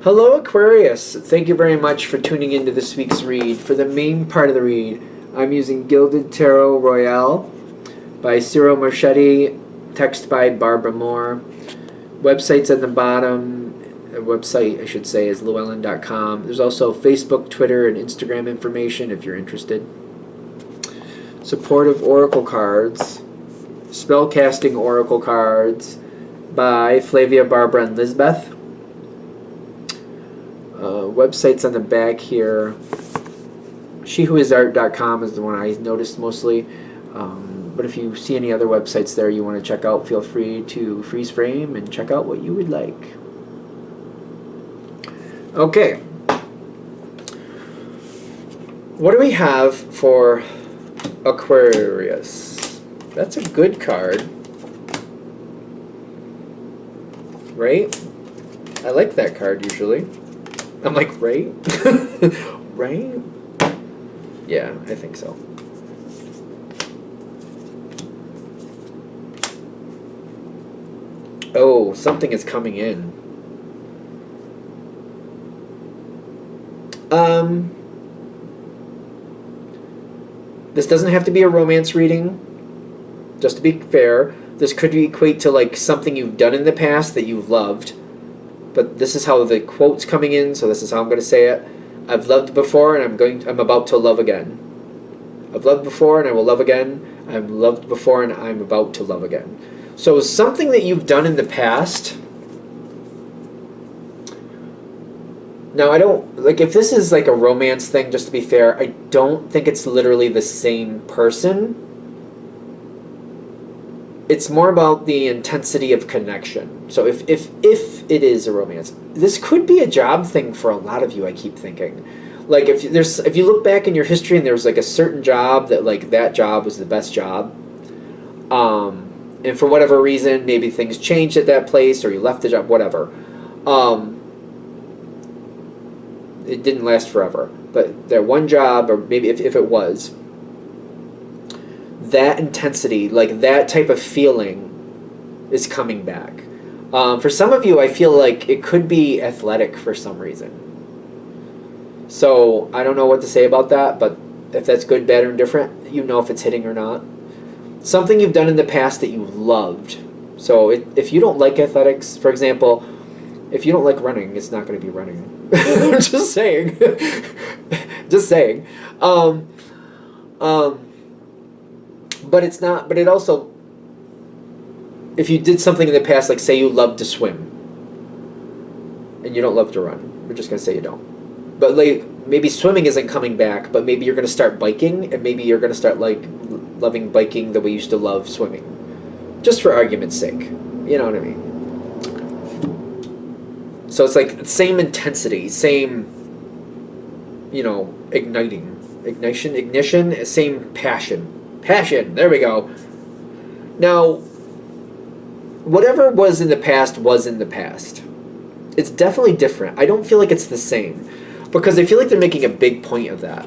Hello, Aquarius. Thank you very much for tuning into this week's read. For the main part of the read, I'm using Gilded Tarot Royale by Ciro Marchetti, text by Barbara Moore. Websites at the bottom. Website, I should say, is llewellyn.com. There's also Facebook, Twitter, and Instagram information if you're interested. Supportive Oracle Cards. Spellcasting Oracle Cards by Flavia, Barbara, and Lisbeth. Websites on the back here. SheWhoIsArt.com is the one I noticed mostly. But if you see any other websites there you want to check out, feel free to freeze frame and check out what you would like. Okay. What do we have for Aquarius? That's a good card. Right? I like that card usually. I'm like, right? Right? Yeah, I think so. Oh, something is coming in. This doesn't have to be a romance reading. Just to be fair, this could equate to like something you've done in the past that you've loved. But this is how the quote's coming in, so this is how I'm going to say it. I've loved before and I'm about to love again. I've loved before and I will love again. I've loved before and I'm about to love again. So something that you've done in the past. Now I don't, like if this is like a romance thing, just to be fair, I don't think it's literally the same person. It's more about the intensity of connection. So if it is a romance, this could be a job thing for a lot of you, I keep thinking. Like if you look back in your history and there was like a certain job that like that job was the best job, and for whatever reason maybe things changed at that place or you left the job, whatever. It didn't last forever, but that one job, or maybe if it was, that intensity, like that type of feeling is coming back. For some of you, I feel like it could be athletic for some reason. So I don't know what to say about that, but if that's good, bad, or indifferent, you know if it's hitting or not. Something you've done in the past that you loved. So if you don't like athletics, for example, if you don't like running, it's not going to be running. Just saying. Just saying. But it's not, but it also, if you did something in the past, like say you loved to swim, and you don't love to run, we're just going to say you don't. But like, maybe swimming isn't coming back, but maybe you're going to start biking, and maybe you're going to start like loving biking the way you used to love swimming. Just for argument's sake. You know what I mean? So it's like same intensity, same, ignition, same passion. Passion, there we go. Now, whatever was in the past was in the past. It's definitely different. I don't feel like it's the same. Because I feel like they're making a big point of that.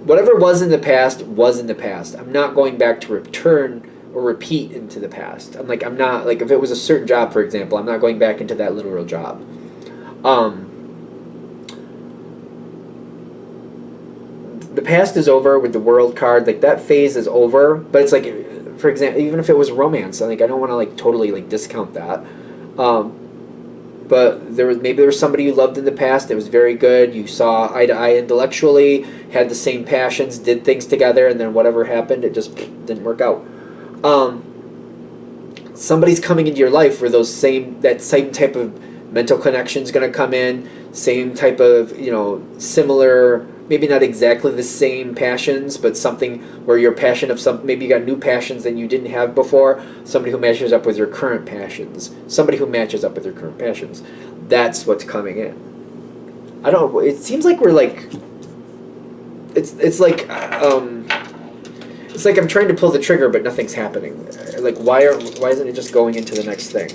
Whatever was in the past was in the past. I'm not going back to return or repeat into the past. I'm not, like if it was a certain job, for example, I'm not going back into that literal job. The past is over with the World card. Like that phase is over. But it's like, for example, even if it was romance, I don't want to like totally like discount that. But there was somebody you loved in the past. It was very good. You saw eye to eye intellectually, had the same passions, did things together, and then whatever happened, it just didn't work out. Somebody's coming into your life where that same type of mental connection is going to come in. Same type of similar. Maybe not exactly the same passions, but something where your passion of maybe you got new passions than you didn't have before. Somebody who matches up with your current passions. Somebody who matches up with your current passions. That's what's coming in. I don't know. It seems like we're like. It's like I'm trying to pull the trigger, but nothing's happening. Like why isn't it just going into the next thing?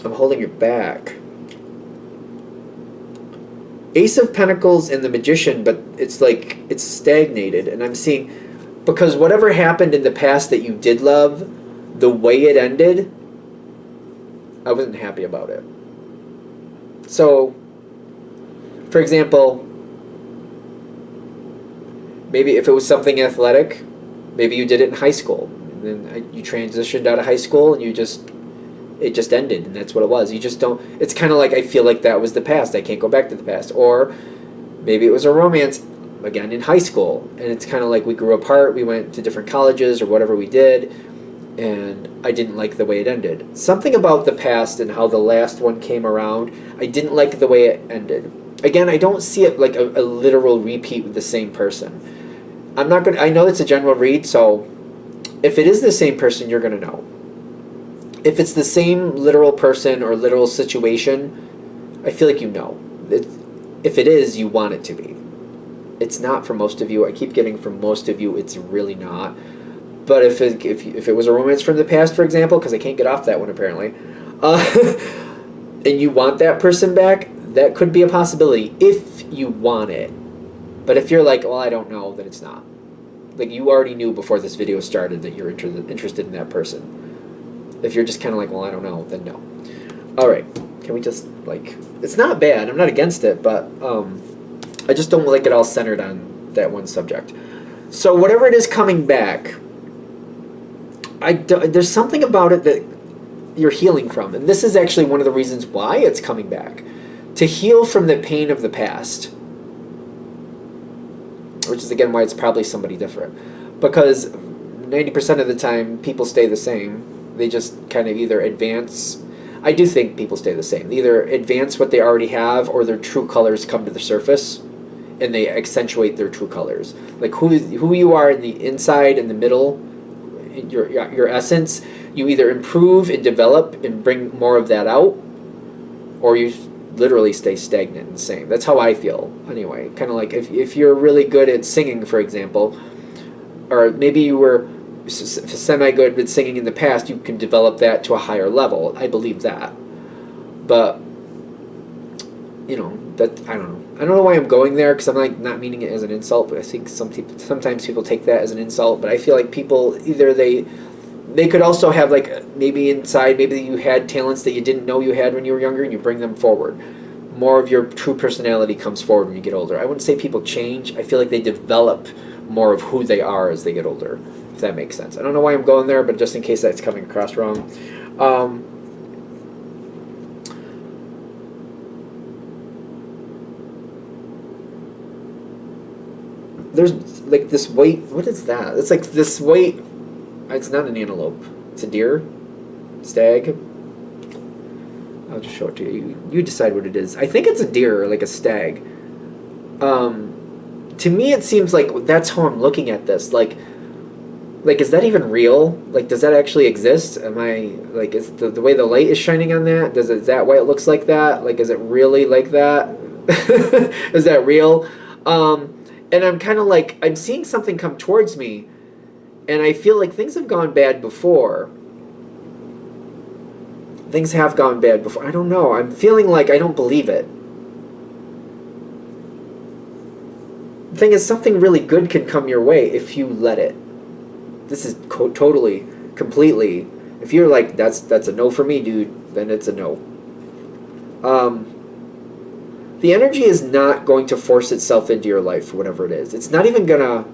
I'm holding it back. Ace of Pentacles and the Magician, but it's like it's stagnated, and I'm seeing because whatever happened in the past that you did love, the way it ended, I wasn't happy about it. So, for example, maybe if it was something athletic, maybe you did it in high school. And then you transitioned out of high school and it just ended, and that's what it was. You just don't, it's kind of like, I feel like that was the past. I can't go back to the past. Or maybe it was a romance, again, in high school, and it's kind of like we grew apart, we went to different colleges or whatever we did, and I didn't like the way it ended. Something about the past and how the last one came around, I didn't like the way it ended. Again, I don't see it like a literal repeat with the same person. I'm not gonna, I know it's a general read, so if it is the same person, you're gonna know. If it's the same literal person or literal situation, I feel like you know. If it is, you want it to be. It's not for most of you. I keep getting from most of you, it's really not. But if it was a romance from the past, for example, because I can't get off that one apparently, and you want that person back, that could be a possibility if you want it. But if you're like, well, I don't know, then it's not. Like, you already knew before this video started that you're interested in that person. If you're just kind of like, well, I don't know, then no. All right, can we just, like, it's not bad. I'm not against it, but I just don't like it all centered on that one subject. So whatever it is coming back, there's something about it that you're healing from. And this is actually one of the reasons why it's coming back. To heal from the pain of the past. Which is, again, why it's probably somebody different. Because 90% of the time, people stay the same. They just kind of either advance. I do think people stay the same. They either advance what they already have, or their true colors come to the surface, and they accentuate their true colors. Like who you are in the inside, in the middle, your essence, you either improve and develop and bring more of that out, or you literally stay stagnant and the same. That's how I feel, anyway. Kind of like if you're really good at singing, for example, or maybe you were semi-good at singing in the past, you can develop that to a higher level. I believe that. But, you know, that, I don't know. I don't know why I'm going there, because I'm like not meaning it as an insult, but I think sometimes people take that as an insult. But I feel like people, either they could also have, like, maybe inside, maybe you had talents that you didn't know you had when you were younger, and you bring them forward. More of your true personality comes forward when you get older. I wouldn't say people change. I feel like they develop more of who they are as they get older, if that makes sense. I don't know why I'm going there, but just in case that's coming across wrong. There's like this white, what is that? It's like this white, it's not an antelope. It's a deer? Stag? I'll just show it to you. You decide what it is. I think it's a deer, or like a stag. To me, it seems like that's how I'm looking at this. Like, is that even real? Like, does that actually exist? Am I, like, is the way the light is shining on that? Is that why it looks like that? Like, is it really like that? Is that real? And I'm kind of like, I'm seeing something come towards me, and I feel like things have gone bad before. Things have gone bad before. I don't know. I'm feeling like I don't believe it. The thing is, something really good can come your way if you let it. This is totally, completely. If you're like, that's a no for me, dude, then it's a no. The energy is not going to force itself into your life, whatever it is. It's not even gonna.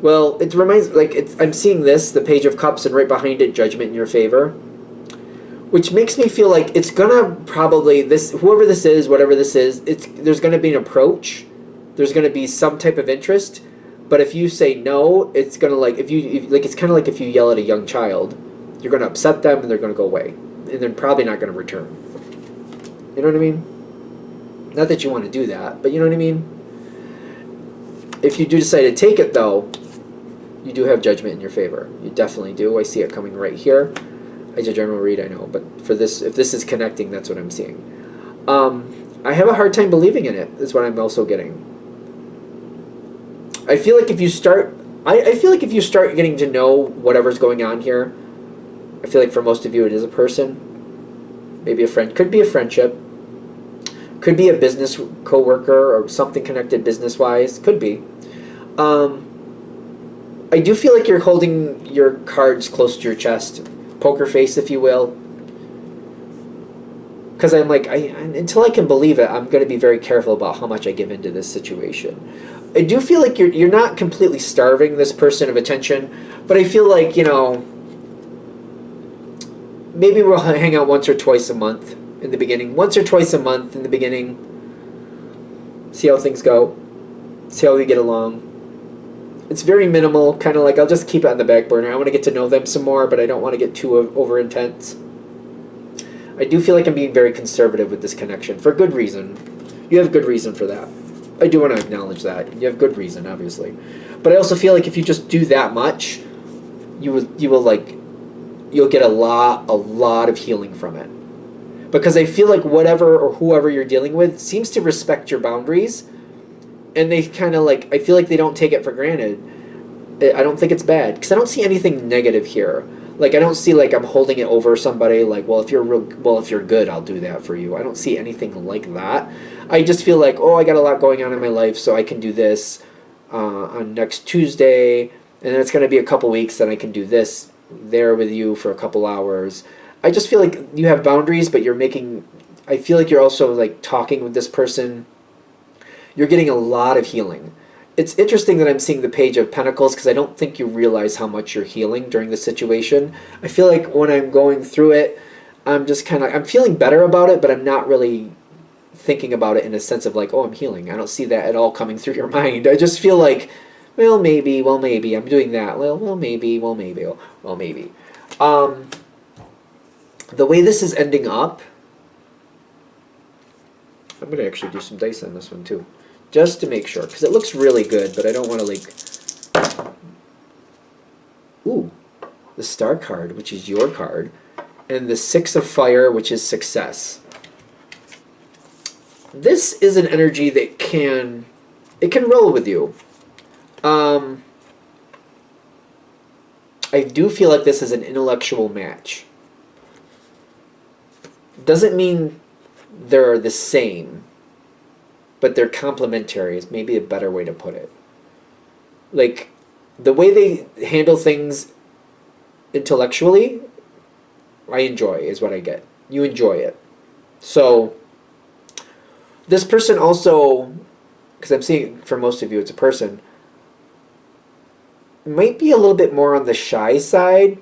Well, it reminds, like, I'm seeing this, the Page of Cups, and right behind it, Judgment in your favor, which makes me feel like it's gonna probably, whoever this is, whatever this is, there's gonna be an approach. There's gonna be some type of interest. But if you say no, it's gonna, like, it's kind of like if you yell at a young child, you're gonna upset them and they're gonna go away, and they're probably not gonna return. You know what I mean? Not that you want to do that, but you know what I mean? If you do decide to take it, though, you do have Judgment in your favor. You definitely do. I see it coming right here. It's a general read, I know, but for this, if this is connecting, that's what I'm seeing. I have a hard time believing in it, is what I'm also getting. I feel like if you start... I feel like if you start getting to know whatever's going on here, I feel like for most of you it is a person. Maybe a friend. Could be a friendship. Could be a business coworker or something connected business-wise. Could be. I do feel like you're holding your cards close to your chest. Poker face, if you will. because I'm like, until I can believe it, I'm going to be very careful about how much I give into this situation. I do feel like you're not completely starving this person of attention, but I feel like, maybe we'll hang out once or twice a month in the beginning. Once or twice a month in the beginning. See how things go. See how we get along. It's very minimal, kind of like I'll just keep it on the back burner. I want to get to know them some more, but I don't want to get too over intense. I do feel like I'm being very conservative with this connection for good reason. You have good reason for that. I do want to acknowledge that. You have good reason, obviously. But I also feel like if you just do that much, you'll get a lot of healing from it. Because I feel like whatever or whoever you're dealing with seems to respect your boundaries, and they kind of I feel like they don't take it for granted. I don't think it's bad, because I don't see anything negative here. I don't see I'm holding it over somebody, if you're good, I'll do that for you. I don't see anything like that. I just feel like, I got a lot going on in my life, so I can do this on next Tuesday, and then it's going to be a couple weeks, then I can do this there with you for a couple hours. I just feel like you have boundaries, but I feel like you're also talking with this person. You're getting a lot of healing. It's interesting that I'm seeing the Page of Pentacles, because I don't think you realize how much you're healing during the situation. I feel like when I'm going through it, I'm just I'm feeling better about it, but I'm not really thinking about it in a sense of I'm healing. I don't see that at all coming through your mind. I just feel like, well, maybe, I'm doing that. Well, maybe. The way this is ending up, I'm going to actually do some dice on this one too, just to make sure, because it looks really good, but I don't want to ooh, the Star card, which is your card, and the Six of Fire, which is success. This is an energy that can roll with you. I do feel like this is an intellectual match. Doesn't mean they're the same, but they're complementary is maybe a better way to put it. The way they handle things intellectually, I enjoy, is what I get. You enjoy it. So, this person also, because I'm seeing for most of you it's a person, might be a little bit more on the shy side.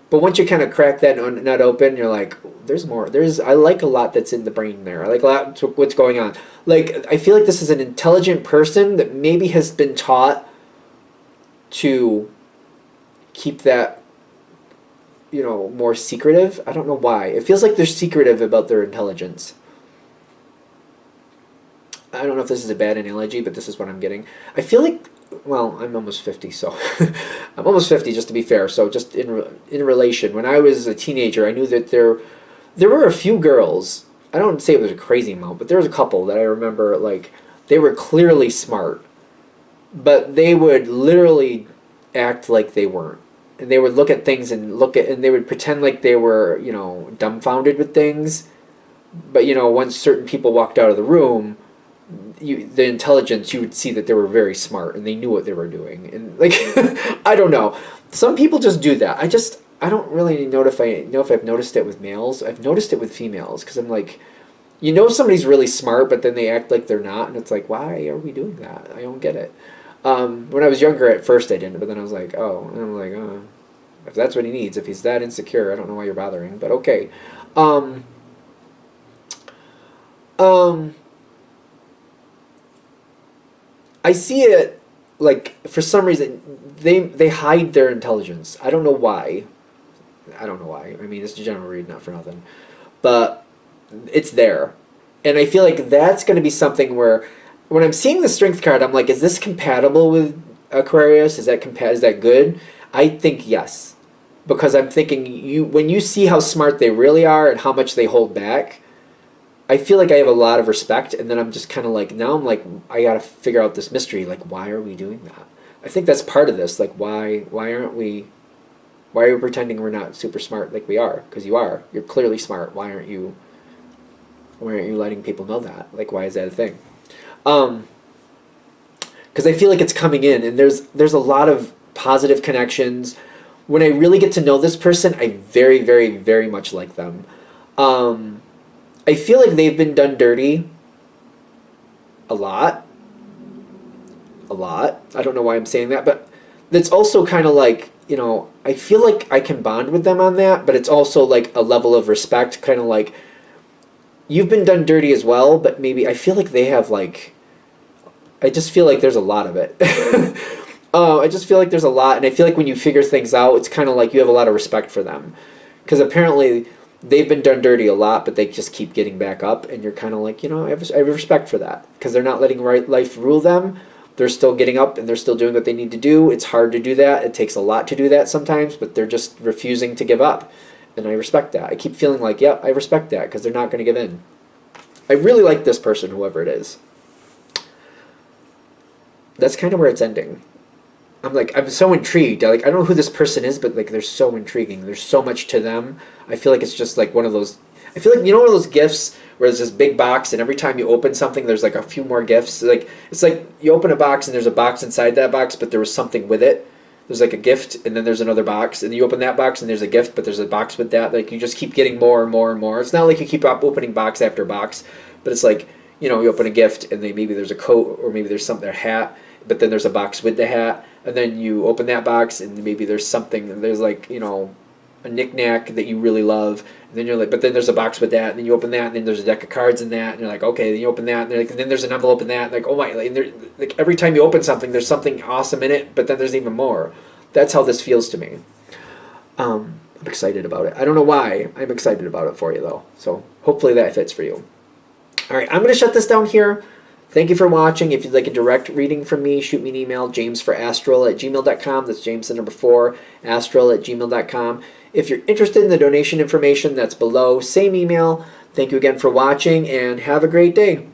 But once you kind of crack that nut open, you're like, there's more. I like a lot that's in the brain there. I like a lot what's going on. I feel like this is an intelligent person that maybe has been taught to keep that, more secretive. I don't know why. It feels like they're secretive about their intelligence. I don't know if this is a bad analogy, but this is what I'm getting. I feel like, well, I'm almost 50, so I'm almost 50, just to be fair. So just in relation, when I was a teenager, I knew that there were a few girls. I don't say it was a crazy amount, but there was a couple that I remember, they were clearly smart, but they would literally act like they weren't. And they would look at things and they would pretend like they were, dumbfounded with things. But, once certain people walked out of the room, the intelligence, you would see that they were very smart and they knew what they were doing. And I don't know. Some people just do that. I don't really know if I've noticed it with males. I've noticed it with females, because I'm like, somebody's really smart, but then they act like they're not, and it's like, why are we doing that? I don't get it. When I was younger, at first I didn't, but then I was like, oh, and I'm like, oh, if that's what he needs, if he's that insecure, I don't know why you're bothering, but okay. I see it for some reason they hide their intelligence. I don't know why. I mean, it's a general read, not for nothing, but it's there, and I feel like that's going to be something where, when I'm seeing the Strength card, I'm like, is this compatible with Aquarius? Is that good? I think yes, because I'm thinking when you see how smart they really are and how much they hold back, I feel like I have a lot of respect, and then I'm just kind of now I'm like, I gotta figure out this mystery, why are we doing that? I think that's part of this, why are we pretending we're not super smart like we are? Because you are. You're clearly smart. Why aren't you letting people know that? Why is that a thing? Because I feel like it's coming in, and there's a lot of positive connections. When I really get to know this person, I very, very, very much like them. I feel like they've been done dirty a lot. A lot. I don't know why I'm saying that, but that's also kind of like, you know, I feel like I can bond with them on that, but it's also like a level of respect, kind of like, you've been done dirty as well, but maybe I feel like they have like, I just feel like there's a lot of it. I just feel like there's a lot, and I feel like when you figure things out, it's kind of like you have a lot of respect for them. Because apparently they've been done dirty a lot, but they just keep getting back up, and you're kind of like, you know, I have respect for that. Because they're not letting life rule them. They're still getting up, and they're still doing what they need to do. It's hard to do that. It takes a lot to do that sometimes, but they're just refusing to give up. And I respect that. I keep feeling like, yep, I respect that, because they're not going to give in. I really like this person, whoever it is. That's kind of where it's ending. I'm so intrigued. Like, I don't know who this person is, but like, they're so intriguing. There's so much to them. I feel like it's just like one of those. I feel like, you know, one of those gifts where there's this big box, and every time you open something, there's like a few more gifts. Like, it's like you open a box and there's a box inside that box, but there was something with it. There's like a gift, and then there's another box, and you open that box and there's a gift, but there's a box with that. Like, you just keep getting more and more and more. It's not like you keep opening box after box, but it's like, you know, you open a gift, and then maybe there's a coat, or maybe there's something, a hat, but then there's a box with the hat, and then you open that box, and maybe there's something, there's like, you know, a knick-knack that you really love, and then you're like, but then there's a box with that, and then you open that, and then there's a deck of cards in that, and you're like, okay, then you open that, and then there's an envelope in that, and like, oh my, like every time you open something, there's something awesome in it, but then there's even more. That's how this feels to me. I'm excited about it. I don't know why. I'm excited about it for you, though, so hopefully that fits for you. All right, I'm going to shut this down here. Thank you for watching. If you'd like a direct reading from me, shoot me an email, jamesforastral@gmail.com. That's James the number 4, astral@gmail.com. If you're interested in the donation information, that's below. Same email. Thank you again for watching, and have a great day.